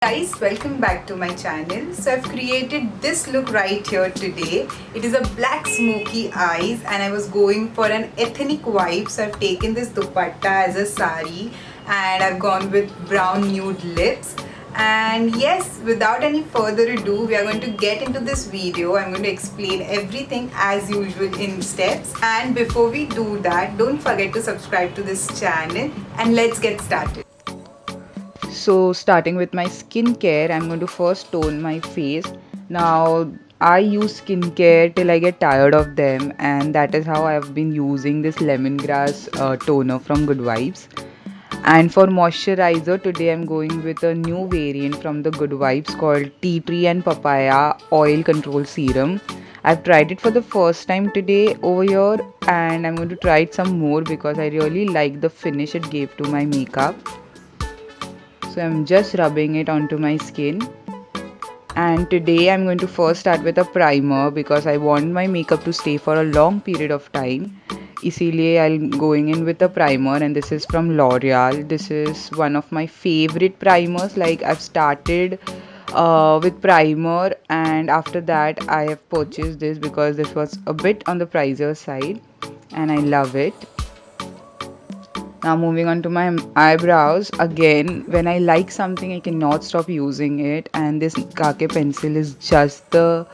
Guys, welcome back to my channel. So I've created this look right here today. It is a black smoky eyes and I was going for an ethnic vibe, so I've taken this dupatta as a sari and I've gone with brown nude lips. And yes, without any further ado, we are going to get into this video. I'm going to explain everything as usual in steps, and before we do that, don't forget to subscribe to this channel and let's get started. So starting with my skincare, I'm going to first tone my face. Now I use skincare till I get tired of them, and that is how I've been using this lemongrass toner from Good Vibes. And for moisturizer, today I'm going with a new variant from the Good Vibes called Tea Tree and Papaya Oil Control Serum. I've tried it for the first time today over here, and I'm going to try it some more because I really like the finish it gave to my makeup. So I'm just rubbing it onto my skin. And today I'm going to first start with a primer because I want my makeup to stay for a long period of time. इसीलिए I'm going in with a primer, and this is from Loreal. This is one of my favorite primers. Like, I've started with primer, and after that I have purchased this because this was a bit on the pricier side and I love it. Now moving on to my eyebrows. Again, when I like something, I cannot stop using it, and this Kake pencil is just the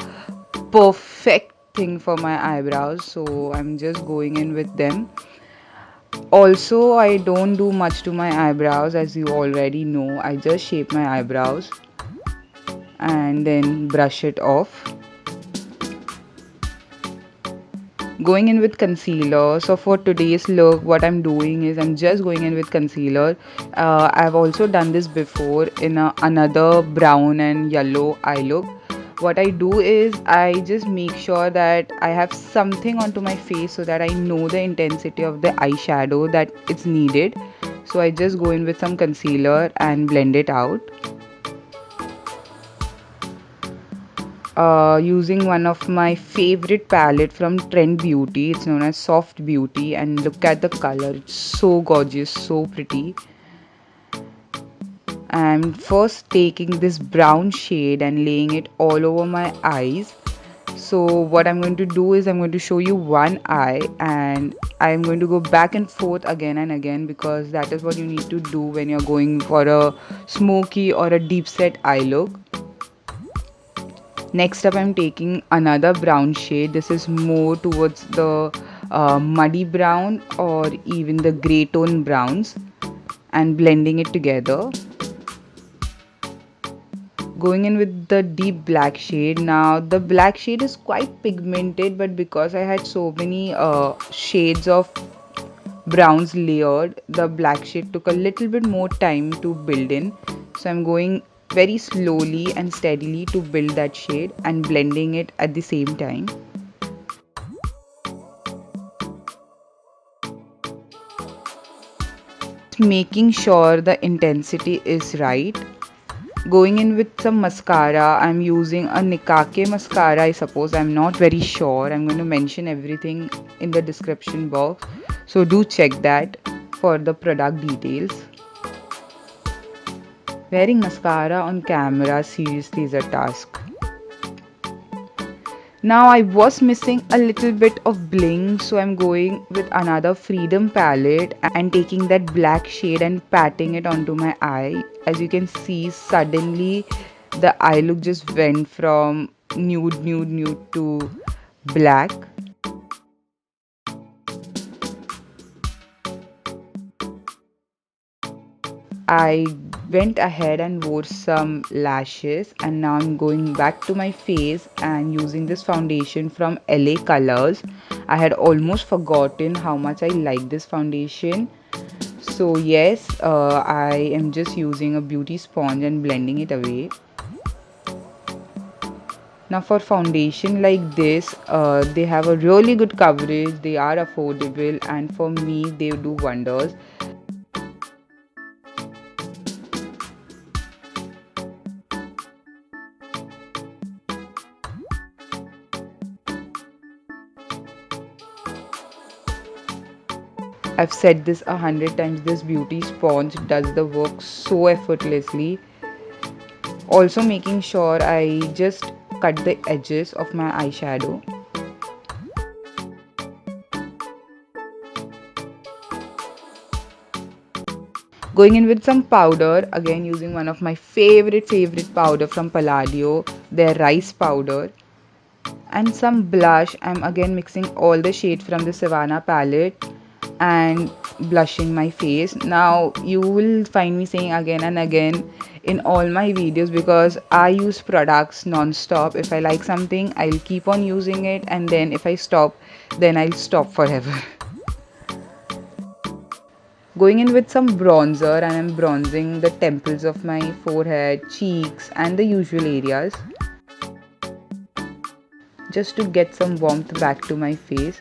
perfect thing for my eyebrows, so I'm just going in with them. Also, I don't do much to my eyebrows, as you already know. I just shape my eyebrows and then brush it off. Going in with concealer. So for today's look, what I'm doing is I'm just going in with concealer. I've also done this before in another brown and yellow eye look. What I do is I just make sure that I have something onto my face so that I know the intensity of the eyeshadow that it's needed. So I just go in with some concealer and blend it out. Using one of my favorite palette from Trend Beauty. It's known as Soft Beauty, and look at the color. It's so gorgeous, so pretty. I'm first taking this brown shade and laying it all over my eyes. So what I'm going to do is I'm going to show you one eye, and I'm going to go back and forth again and again because that is what you need to do when you're going for a smoky or a deep set eye look. Next up, I'm taking another brown shade. This is more towards the muddy brown or even the grey tone browns, and blending it together. Going in with the deep black shade. Now the black shade is quite pigmented, but because I had so many shades of browns layered, the black shade took a little bit more time to build in. So I'm going very slowly and steadily to build that shade and blending it at the same time. Making sure the intensity is right. Going in with some mascara. I'm using a Nicka mascara, I suppose. I'm not very sure. I'm going to mention everything in the description box, so do check that for the product details. Wearing mascara on camera seriously is a task. Now I was missing a little bit of bling, so I'm going with another Freedom palette and taking that black shade and patting it onto my eye. As you can see, suddenly the eye look just went from nude to black. I went ahead and wore some lashes, and now I'm going back to my face and using this foundation from LA Colors. I had almost forgotten how much I like this foundation. So yes, I am just using a beauty sponge and blending it away. Now for foundation like this, they have a really good coverage, they are affordable, and for me they do wonders. I've said this 100 times, this beauty sponge does the work so effortlessly. Also making sure I just cut the edges of my eyeshadow. Going in with some powder, again using one of my favorite powder from Palladio, their rice powder. And some blush. I'm again mixing all the shade from the Sivvana palette and blushing my face. Now you will find me saying again and again in all my videos, because I use products non-stop. If I like something, I'll keep on using it, and then if I stop, then I'll stop forever. Going in with some bronzer, and I'm bronzing the temples of my forehead, cheeks and the usual areas, just to get some warmth back to my face.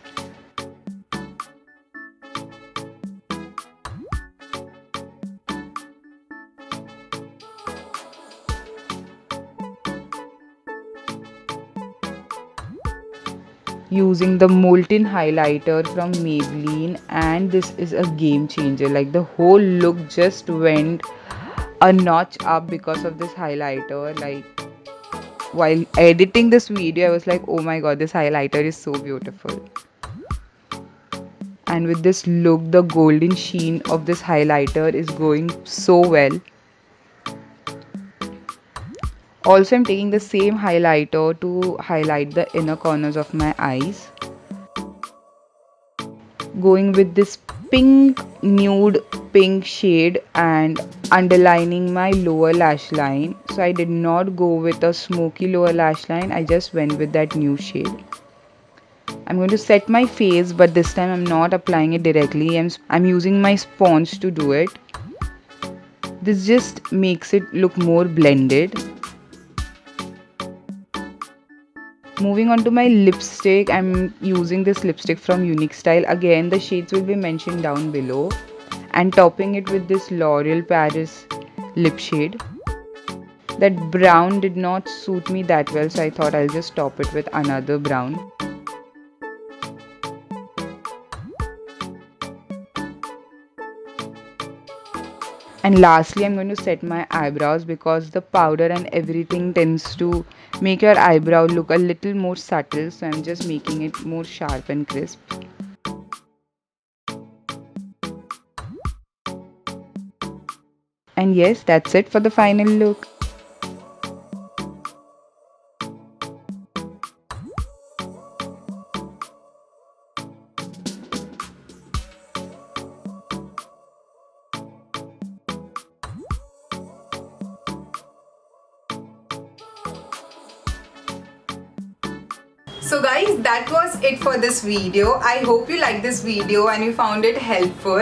Using the molten highlighter from Maybelline, and this is a game changer. Like, the whole look just went a notch up because of this highlighter. Like, while editing this video, I was like, oh my god, this highlighter is so beautiful. And with this look, the golden sheen of this highlighter is going so well. Also, I'm taking the same highlighter to highlight the inner corners of my eyes. Going with this pink, nude pink shade and underlining my lower lash line. So I did not go with a smoky lower lash line, I just went with that new shade. I'm going to set my face, but this time I'm not applying it directly. I'm using my sponge to do it. This just makes it look more blended. Moving on to my lipstick, I'm using this lipstick from Unique Style. Again, the shades will be mentioned down below. And topping it with this L'Oreal Paris lip shade. That brown did not suit me that well, so I thought I'll just top it with another brown. And lastly, I'm going to set my eyebrows, because the powder and everything tends to make your eyebrow look a little more subtle. So I'm just making it more sharp and crisp. And yes, that's it for the final look. So guys, that was it for this video. I hope you liked this video and you found it helpful.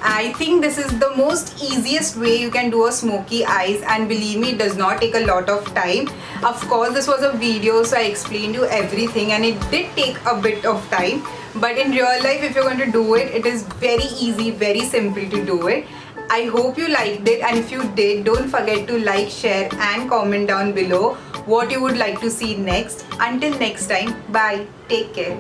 I think this is the most easiest way you can do a smoky eyes, and believe me, it does not take a lot of time. Of course, this was a video, so I explained you everything and it did take a bit of time. But in real life, if you're going to do it, it is very easy, very simple to do it. I hope you liked it, and if you did, don't forget to like, share and comment down below what you would like to see next. Until next time, bye, take care.